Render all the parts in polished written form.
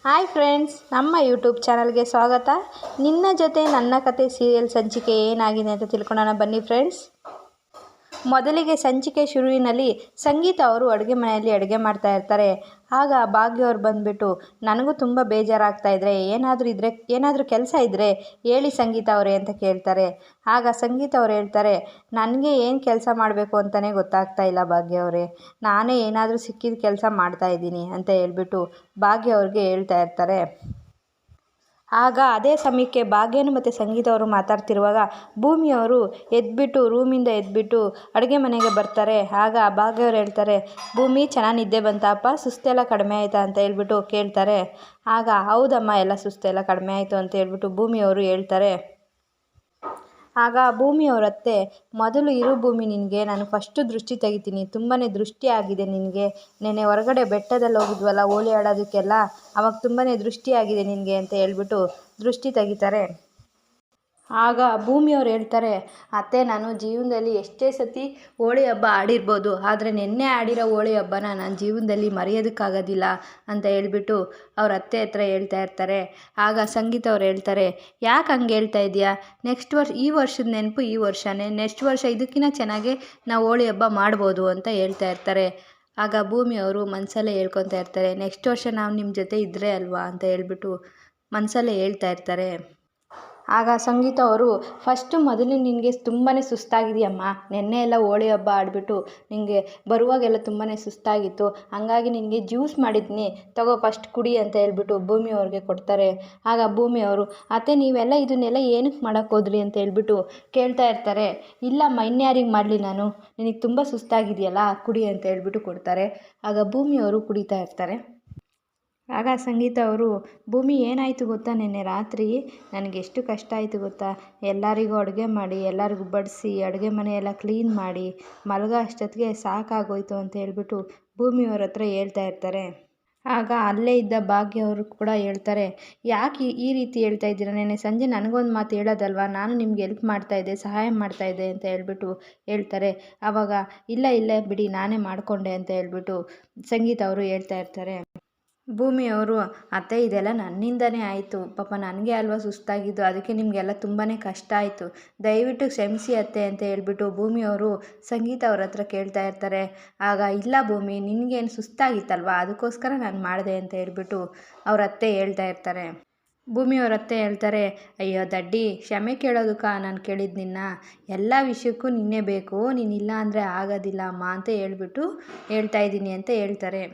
Hi friends, ನಮ್ಮ YouTube ಚಾನಲ್ಗೆ ಸ್ವಾಗತ. ನಿನ್ನ ಜೊತೆ ನನ್ನ ಕತೆ ಸೀರಿಯಲ್ ಸಂಚಿಕೆ ಏನಾಗಿದೆ ಅಂತ ತಿಳ್ಕೊಳ್ಳೋಣ ಬನ್ನಿ ಫ್ರೆಂಡ್ಸ್. ಮೊದಲಿಗೆ ಸಂಚಿಕೆ ಶುರುವಿನಲ್ಲಿ ಸಂಗೀತ ಅವರು ಅಡುಗೆ ಮನೆಯಲ್ಲಿ ಅಡುಗೆ ಮಾಡ್ತಾ ಇರ್ತಾರೆ. ಆಗ ಭಾಗ್ಯ ಅವ್ರು ಬಂದುಬಿಟ್ಟು, ನನಗೂ ತುಂಬ ಬೇಜಾರಾಗ್ತಾ ಇದ್ದರೆ ಏನಾದರೂ ಕೆಲಸ ಇದ್ದರೆ ಹೇಳಿ ಸಂಗೀತ ಅವರೇ ಅಂತ ಕೇಳ್ತಾರೆ. ಆಗ ಸಂಗೀತ ಅವ್ರು ಹೇಳ್ತಾರೆ, ನನಗೆ ಏನು ಕೆಲಸ ಮಾಡಬೇಕು ಅಂತಲೇ ಗೊತ್ತಾಗ್ತಾ ಇಲ್ಲ ಭಾಗ್ಯ ಅವರೇ, ನಾನೇ ಏನಾದರೂ ಸಿಕ್ಕಿದ ಕೆಲಸ ಮಾಡ್ತಾಯಿದ್ದೀನಿ ಅಂತ ಹೇಳ್ಬಿಟ್ಟು ಭಾಗ್ಯ ಅವ್ರಿಗೆ ಹೇಳ್ತಾ ಇರ್ತಾರೆ. ಆಗ ಅದೇ ಸಮಯಕ್ಕೆ ಭಾಗ್ಯನು ಮತ್ತು ಸಂಗೀತ ಅವರು ಮಾತಾಡ್ತಿರುವಾಗ ಭೂಮಿಯವರು ರೂಮಿಂದ ಎದ್ಬಿಟ್ಟು ಅಡುಗೆ ಮನೆಗೆ ಬರ್ತಾರೆ. ಆಗ ಭಾಗ್ಯವ್ರು ಹೇಳ್ತಾರೆ, ಭೂಮಿ ಚೆನ್ನಾಗಿ ನಿದ್ದೆ ಬಂತಪ್ಪ, ಸುಸ್ತೆಲ್ಲ ಕಡಿಮೆ ಆಯಿತಾ ಅಂತ ಹೇಳ್ಬಿಟ್ಟು ಕೇಳ್ತಾರೆ. ಆಗ ಹೌದಮ್ಮ, ಎಲ್ಲ ಸುಸ್ತೆಲ್ಲ ಕಡಿಮೆ ಆಯಿತು ಅಂತ ಹೇಳ್ಬಿಟ್ಟು ಭೂಮಿಯವರು ಹೇಳ್ತಾರೆ. ಆಗ ಭೂಮಿಯವರತ್ತೆ, ಮೊದಲು ಇರು ಭೂಮಿ, ನಿನಗೆ ನಾನು ಫಸ್ಟು ದೃಷ್ಟಿ ತೆಗಿತೀನಿ, ತುಂಬಾ ದೃಷ್ಟಿ ಆಗಿದೆ ನಿನಗೆ, ನೆನ್ನೆ ಹೊರಗಡೆ ಬೆಟ್ಟದಲ್ಲಿ ಹೋಗಿದ್ವಲ್ಲ ಹೋಳಿ ಆಡೋದಕ್ಕೆಲ್ಲ, ಅವಾಗ ತುಂಬಾ ದೃಷ್ಟಿ ಆಗಿದೆ ನಿನಗೆ ಅಂತ ಹೇಳ್ಬಿಟ್ಟು ದೃಷ್ಟಿ ತೆಗಿತಾರೆ. ಆಗ ಭೂಮಿಯವ್ರು ಹೇಳ್ತಾರೆ, ಅತ್ತೆ ನಾನು ಜೀವನದಲ್ಲಿ ಎಷ್ಟೇ ಸತಿ ಹೋಳಿ ಹಬ್ಬ ಆಡಿರ್ಬೋದು, ಆದರೆ ನೆನ್ನೆ ಆಡಿರೋ ಹೋಳಿ ಹಬ್ಬನ ನಾನು ಜೀವನದಲ್ಲಿ ಮರೆಯೋದಕ್ಕಾಗೋದಿಲ್ಲ ಅಂತ ಹೇಳ್ಬಿಟ್ಟು ಅವ್ರ ಅತ್ತೆ ಹತ್ರ ಹೇಳ್ತಾ ಇರ್ತಾರೆ. ಆಗ ಸಂಗೀತ ಅವ್ರು ಹೇಳ್ತಾರೆ, ಯಾಕೆ ಹಂಗೆ ಹೇಳ್ತಾ ಇದೆಯಾ, ಈ ವರ್ಷದ ನೆನಪು ಈ ವರ್ಷನೇ, ನೆಕ್ಸ್ಟ್ ವರ್ಷ ಇದಕ್ಕಿಂತ ಚೆನ್ನಾಗೆ ನಾವು ಹೋಳಿ ಹಬ್ಬ ಮಾಡ್ಬೋದು ಅಂತ ಹೇಳ್ತಾ ಇರ್ತಾರೆ. ಆಗ ಭೂಮಿಯವರು ಮನಸಲ್ಲೇ ಹೇಳ್ಕೊತಾ ಇರ್ತಾರೆ, ನೆಕ್ಸ್ಟ್ ವರ್ಷ ನಾವು ನಿಮ್ಮ ಜೊತೆ ಇದ್ದರೆ ಅಲ್ವಾ ಅಂತ ಹೇಳ್ಬಿಟ್ಟು ಮನಸಲ್ಲೇ ಹೇಳ್ತಾ ಇರ್ತಾರೆ. ಆಗ ಸಂಗೀತ ಅವರು, ಮೊದಲು ನಿನಗೆ ತುಂಬಾ ಸುಸ್ತಾಗಿದೆಯಮ್ಮ, ನೆನ್ನೆ ಎಲ್ಲ ಹೋಳಿ ಹಬ್ಬ ಆಡಿಬಿಟ್ಟು ನಿನಗೆ ಬರುವಾಗೆಲ್ಲ ತುಂಬಾ ಸುಸ್ತಾಗಿತ್ತು, ಹಂಗಾಗಿ ನಿನಗೆ ಜ್ಯೂಸ್ ಮಾಡಿದ್ದೀನಿ, ತಗೋ ಫಸ್ಟ್ ಕುಡಿ ಅಂತ ಹೇಳ್ಬಿಟ್ಟು ಭೂಮಿಯವ್ರಿಗೆ ಕೊಡ್ತಾರೆ. ಆಗ ಭೂಮಿಯವರು, ಅತ್ತೆ ನೀವೆಲ್ಲ ಇದನ್ನೆಲ್ಲ ಏನಕ್ಕೆ ಮಾಡೋಕ್ಕೆ ಹೋದ್ರಿ ಅಂತ ಹೇಳ್ಬಿಟ್ಟು ಕೇಳ್ತಾ ಇರ್ತಾರೆ. ಇಲ್ಲಮ್ಮ, ಇನ್ಯಾರಿಗೆ ಮಾಡಲಿ ನಾನು, ನಿನಗೆ ತುಂಬ ಸುಸ್ತಾಗಿದೆಯಲ್ಲ ಕುಡಿ ಅಂತ ಹೇಳ್ಬಿಟ್ಟು ಕೊಡ್ತಾರೆ. ಆಗ ಭೂಮಿಯವರು ಕುಡಿತಾ ಇರ್ತಾರೆ. ಆಗ ಸಂಗೀತ ಅವರು, ಭೂಮಿ ಏನಾಯಿತು ಗೊತ್ತಾ, ನೆನ್ನೆ ರಾತ್ರಿ ನನಗೆ ಎಷ್ಟು ಕಷ್ಟ ಆಯಿತು ಗೊತ್ತಾ, ಎಲ್ಲರಿಗೂ ಅಡುಗೆ ಮಾಡಿ ಎಲ್ಲರಿಗೂ ಬಡಿಸಿ ಅಡುಗೆ ಮನೆಯೆಲ್ಲ ಕ್ಲೀನ್ ಮಾಡಿ ಮಲಗೋ ಅಷ್ಟೊತ್ತಿಗೆ ಸಾಕಾಗೋಯ್ತು ಅಂತ ಹೇಳ್ಬಿಟ್ಟು ಭೂಮಿಯವ್ರ ಹತ್ರ ಹೇಳ್ತಾ ಇರ್ತಾರೆ. ಆಗ ಅಲ್ಲೇ ಇದ್ದ ಭಾಗ್ಯ ಅವರು ಕೂಡ ಹೇಳ್ತಾರೆ, ಯಾಕೆ ಈ ರೀತಿ ಹೇಳ್ತಾ ಇದ್ದೀರಾ, ನೆನ್ನೆ ಸಂಜೆ ನನಗೊಂದು ಮಾತು ಹೇಳೋದಲ್ವಾ, ನಾನು ನಿಮ್ಗೆ ಹೆಲ್ಪ್ ಮಾಡ್ತಾಯಿದ್ದೆ, ಸಹಾಯ ಮಾಡ್ತಾಯಿದ್ದೆ ಅಂತ ಹೇಳ್ಬಿಟ್ಟು ಹೇಳ್ತಾರೆ. ಆವಾಗ ಇಲ್ಲ ಬಿಡಿ, ನಾನೇ ಮಾಡಿಕೊಂಡೆ ಅಂತ ಹೇಳ್ಬಿಟ್ಟು ಸಂಗೀತ ಅವರು ಹೇಳ್ತಾ ಇರ್ತಾರೆ. ಭೂಮಿಯವರು, ಅತ್ತೆ ಇದೆಲ್ಲ ನನ್ನಿಂದನೇ ಆಯಿತು, ಪಾಪ ನನಗೆ ಅಲ್ವಾ ಸುಸ್ತಾಗಿದ್ದು, ಅದಕ್ಕೆ ನಿಮಗೆಲ್ಲ ತುಂಬಾ ಕಷ್ಟ ಆಯಿತು, ದಯವಿಟ್ಟು ಕ್ಷಮಿಸಿ ಅತ್ತೆ ಅಂತ ಹೇಳ್ಬಿಟ್ಟು ಭೂಮಿಯವರು ಸಂಗೀತ ಅವ್ರ ಹತ್ರ ಕೇಳ್ತಾ ಇರ್ತಾರೆ. ಆಗ ಇಲ್ಲ ಭೂಮಿ, ನಿನಗೇನು ಸುಸ್ತಾಗಿತ್ತಲ್ವ, ಅದಕ್ಕೋಸ್ಕರ ನಾನು ಮಾಡಿದೆ ಅಂತ ಹೇಳ್ಬಿಟ್ಟು ಅವ್ರ ಅತ್ತೆ ಹೇಳ್ತಾ ಇರ್ತಾರೆ. ಭೂಮಿಯವ್ರ ಅತ್ತೆ ಹೇಳ್ತಾರೆ, ಅಯ್ಯೋ ದಡ್ಡಿ, ಕ್ಷಮೆ ಕೇಳೋದಕ್ಕೆ ನಾನು ಕೇಳಿದ್ದು ನಿನ್ನ, ಎಲ್ಲ ವಿಷಯಕ್ಕೂ ನಿನ್ನೆ ಬೇಕು, ನೀನಿಲ್ಲ ಅಂದರೆ ಆಗೋದಿಲ್ಲ ಅಮ್ಮ ಅಂತ ಹೇಳ್ಬಿಟ್ಟು ಹೇಳ್ತಾ ಇದ್ದೀನಿ ಅಂತ ಹೇಳ್ತಾರೆ.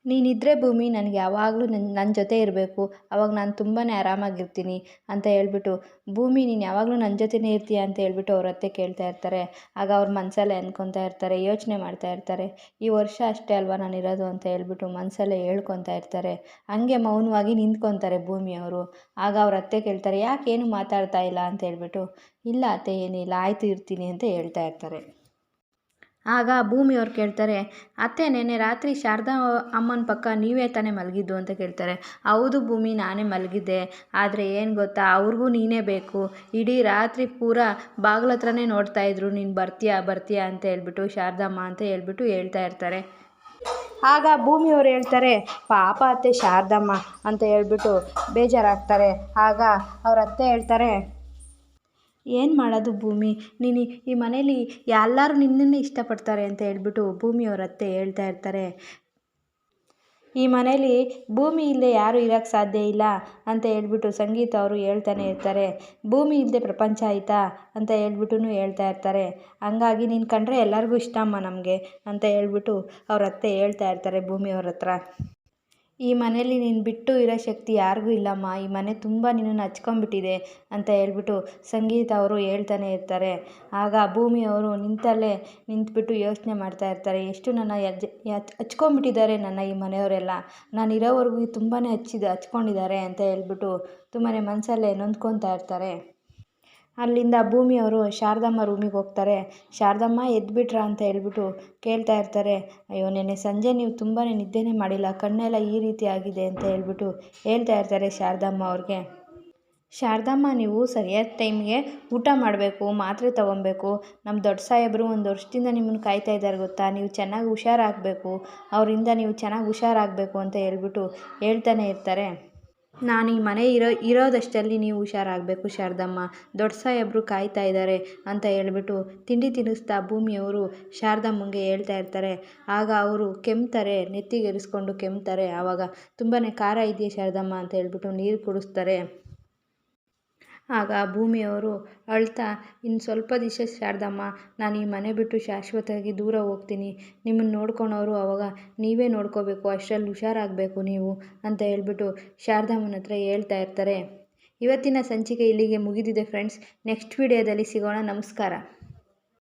ನೀನಿದ್ದರೆ ಭೂಮಿ ನನಗೆ ಯಾವಾಗಲೂ ನನ್ನ ಜೊತೆ ಇರಬೇಕು, ಅವಾಗ ನಾನು ತುಂಬಾ ಆರಾಮಾಗಿರ್ತೀನಿ ಅಂತ ಹೇಳ್ಬಿಟ್ಟು ಭೂಮಿ ನೀನು ಯಾವಾಗಲೂ ನನ್ನ ಜೊತೆನೇ ಇರ್ತೀಯ ಅಂತ ಹೇಳ್ಬಿಟ್ಟು ಅವ್ರ ಅತ್ತೆ ಕೇಳ್ತಾ ಇರ್ತಾರೆ. ಆಗ ಅವ್ರ ಮನಸಲ್ಲೇ ಅಂದ್ಕೊತಾ ಇರ್ತಾರೆ, ಯೋಚನೆ ಮಾಡ್ತಾ ಇರ್ತಾರೆ, ಈ ವರ್ಷ ಅಷ್ಟೇ ಅಲ್ವಾ ನಾನು ಇರೋದು ಅಂತ ಹೇಳ್ಬಿಟ್ಟು ಮನಸಲ್ಲೇ ಹೇಳ್ಕೊತಾ ಇರ್ತಾರೆ. ಹಂಗೆ ಮೌನವಾಗಿ ನಿಂತ್ಕೊತಾರೆ ಭೂಮಿಯವರು. ಆಗ ಅವ್ರ ಅತ್ತೆ ಕೇಳ್ತಾರೆ, ಯಾಕೇನು ಮಾತಾಡ್ತಾ ಇಲ್ಲ ಅಂತ ಹೇಳ್ಬಿಟ್ಟು, ಇಲ್ಲ ಅತ್ತೆ ಏನಿಲ್ಲ, ಆಯಿತು ಇರ್ತೀನಿ ಅಂತ ಹೇಳ್ತಾ ಇರ್ತಾರೆ. ಆಗ ಭೂಮಿಯವ್ರು ಕೇಳ್ತಾರೆ, ಅತ್ತೆ ನೆನ್ನೆ ರಾತ್ರಿ ಶಾರದಾ ಅಮ್ಮನ ಪಕ್ಕ ನೀವೇ ತಾನೇ ಮಲಗಿದ್ದು ಅಂತ ಕೇಳ್ತಾರೆ. ಹೌದು ಭೂಮಿ, ನಾನೇ ಮಲಗಿದ್ದೆ, ಆದರೆ ಏನು ಗೊತ್ತಾ, ಅವ್ರಿಗೂ ನೀನೇ ಬೇಕು, ಇಡೀ ರಾತ್ರಿ ಪೂರ ಬಾಗಿಲ ಹತ್ರನೇ ನೋಡ್ತಾಯಿದ್ರು, ನೀನು ಬರ್ತೀಯಾ ಅಂತ ಹೇಳ್ಬಿಟ್ಟು ಶಾರದಮ್ಮ ಅಂತ ಹೇಳ್ಬಿಟ್ಟು ಹೇಳ್ತಾ ಇರ್ತಾರೆ. ಆಗ ಭೂಮಿಯವ್ರು ಹೇಳ್ತಾರೆ, ಪಾಪ ಅತ್ತೆ ಶಾರದಮ್ಮ ಅಂತ ಹೇಳ್ಬಿಟ್ಟು ಬೇಜಾರಾಗ್ತಾರೆ. ಆಗ ಅವ್ರ ಅತ್ತೆ ಹೇಳ್ತಾರೆ, ಏನು ಮಾಡೋದು ಭೂಮಿ, ನೀನು ಈ ಮನೇಲಿ ಎಲ್ಲರೂ ನಿನ್ನನ್ನೇ ಇಷ್ಟಪಡ್ತಾರೆ ಅಂತ ಹೇಳ್ಬಿಟ್ಟು ಭೂಮಿಯವ್ರ ಅತ್ತೆ ಹೇಳ್ತಾ ಇರ್ತಾರೆ. ಈ ಮನೇಲಿ ಭೂಮಿ ಇಲ್ಲದೆ ಯಾರೂ ಇರೋಕ್ಕೆ ಸಾಧ್ಯ ಇಲ್ಲ ಅಂತ ಹೇಳ್ಬಿಟ್ಟು ಸಂಗೀತ ಅವರು ಹೇಳ್ತಾನೆ ಇರ್ತಾರೆ. ಭೂಮಿ ಇಲ್ಲದೆ ಪ್ರಪಂಚ ಆಯಿತಾ ಅಂತ ಹೇಳ್ಬಿಟ್ಟು ಹೇಳ್ತಾ ಇರ್ತಾರೆ. ಹಂಗಾಗಿ ನೀನು ಕಂಡ್ರೆ ಎಲ್ಲರಿಗೂ ಇಷ್ಟ ಅಮ್ಮ ನಮಗೆ ಅಂತ ಹೇಳ್ಬಿಟ್ಟು ಅವ್ರ ಅತ್ತೆ ಹೇಳ್ತಾ ಇರ್ತಾರೆ ಭೂಮಿಯವ್ರ ಹತ್ರ. ಈ ಮನೇಲಿ ನೀನು ಬಿಟ್ಟು ಇರೋ ಶಕ್ತಿ ಯಾರಿಗೂ ಇಲ್ಲಮ್ಮ, ಈ ಮನೆ ತುಂಬ ನಿನ್ನನ್ನು ಹಚ್ಕೊಂಡ್ಬಿಟ್ಟಿದೆ ಅಂತ ಹೇಳ್ಬಿಟ್ಟು ಸಂಗೀತ ಅವರು ಹೇಳ್ತಾನೆ ಇರ್ತಾರೆ. ಆಗ ಭೂಮಿಯವರು ನಿಂತ್ಬಿಟ್ಟು ಯೋಚನೆ ಮಾಡ್ತಾ ಇರ್ತಾರೆ, ಎಷ್ಟು ನನ್ನ ಹಚ್ಕೊಂಡ್ಬಿಟ್ಟಿದ್ದಾರೆ ನನ್ನ ಈ ಮನೆಯವರೆಲ್ಲ, ನಾನು ಇರೋವರೆಗೂ ತುಂಬಾ ಹಚ್ಕೊಂಡಿದ್ದಾರೆ ಅಂತ ಹೇಳ್ಬಿಟ್ಟು ತುಂಬಾ ಮನಸಲ್ಲೇ ನೊಂದ್ಕೊತಾ ಇರ್ತಾರೆ. ಅಲ್ಲಿಂದ ಭೂಮಿಯವರು ಶಾರದಮ್ಮ ರೂಮಿಗೆ ಹೋಗ್ತಾರೆ. ಶಾರದಮ್ಮ ಎದ್ಬಿಟ್ರಾ ಅಂತ ಹೇಳ್ಬಿಟ್ಟು ಕೇಳ್ತಾ ಇರ್ತಾರೆ. ಅಯ್ಯೋ ನೆನ್ನೆ ಸಂಜೆ ನೀವು ತುಂಬಾ ನಿದ್ದೆನೇ ಮಾಡಿಲ್ಲ, ಕಣ್ಣೆಲ್ಲ ಈ ರೀತಿ ಆಗಿದೆ ಅಂತ ಹೇಳ್ಬಿಟ್ಟು ಹೇಳ್ತಾ ಇರ್ತಾರೆ ಶಾರದಮ್ಮ ಅವ್ರಿಗೆ. ಶಾರದಮ್ಮ, ನೀವು ಸರಿಯಾದ ಟೈಮ್ಗೆ ಊಟ ಮಾಡಬೇಕು, ಮಾತ್ರೆ ತೊಗೊಬೇಕು. ನಮ್ಮ ದೊಡ್ಡ ಸಾಹೇಬರು 1 ವರ್ಷದಿಂದ ನಿಮ್ಮನ್ನು ಕಾಯ್ತಾ ಇದ್ದಾರೆ ಗೊತ್ತಾ. ನೀವು ಚೆನ್ನಾಗಿ ಹುಷಾರಾಗಬೇಕು, ಅವರಿಂದ ನೀವು ಚೆನ್ನಾಗಿ ಹುಷಾರಾಗಬೇಕು ಅಂತ ಹೇಳ್ತಾನೆ ಇರ್ತಾರೆ. ನಾನು ಈ ಮನೆ ಇರೋದಷ್ಟಲ್ಲಿ ನೀವು ಹುಷಾರಾಗಬೇಕು ಶಾರದಮ್ಮ, ದೊಡ್ಡ ಸಾಹೇಬರು ಕಾಯ್ತಾ ಇದ್ದಾರೆ ಅಂತ ಹೇಳ್ಬಿಟ್ಟು ತಿಂಡಿ ತಿನ್ನಿಸ್ತಾ ಭೂಮಿಯವರು ಶಾರದಮ್ಮಂಗೆ ಹೇಳ್ತಾ ಇರ್ತಾರೆ. ಆಗ ಅವರು ಕೆಮ್ತಾರೆ, ನೆತ್ತಿಗೆರಿಸ್ಕೊಂಡು ಕೆಮ್ತಾರೆ. ಆವಾಗ ತುಂಬಾ ಖಾರ ಇದೆಯಾ ಶಾರದಮ್ಮ ಅಂತ ಹೇಳ್ಬಿಟ್ಟು ನೀರು ಕುಡಿಸ್ತಾರೆ. ಆಗ ಭೂಮಿಯವರು ಅಳ್ತಾ, ಇನ್ನು ಸ್ವಲ್ಪ ದಿವಸ ಶಾರದಮ್ಮ, ನಾನು ಈ ಮನೆ ಬಿಟ್ಟು ಶಾಶ್ವತವಾಗಿ ದೂರ ಹೋಗ್ತೀನಿ, ನಿಮ್ಮನ್ನು ನೋಡ್ಕೊಳೋರು ಆವಾಗ ನೀವೇ ನೋಡ್ಕೋಬೇಕು, ಅಷ್ಟರಲ್ಲಿ ಹುಷಾರಾಗಬೇಕು ನೀವು ಅಂತ ಹೇಳ್ಬಿಟ್ಟು ಶಾರದಮ್ಮನ ಹತ್ರ ಹೇಳ್ತಾ ಇರ್ತಾರೆ. ಇವತ್ತಿನ ಸಂಚಿಕೆ ಇಲ್ಲಿಗೆ ಮುಗಿದಿದೆ ಫ್ರೆಂಡ್ಸ್. ನೆಕ್ಸ್ಟ್ ವಿಡಿಯೋದಲ್ಲಿ ಸಿಗೋಣ. ನಮಸ್ಕಾರ.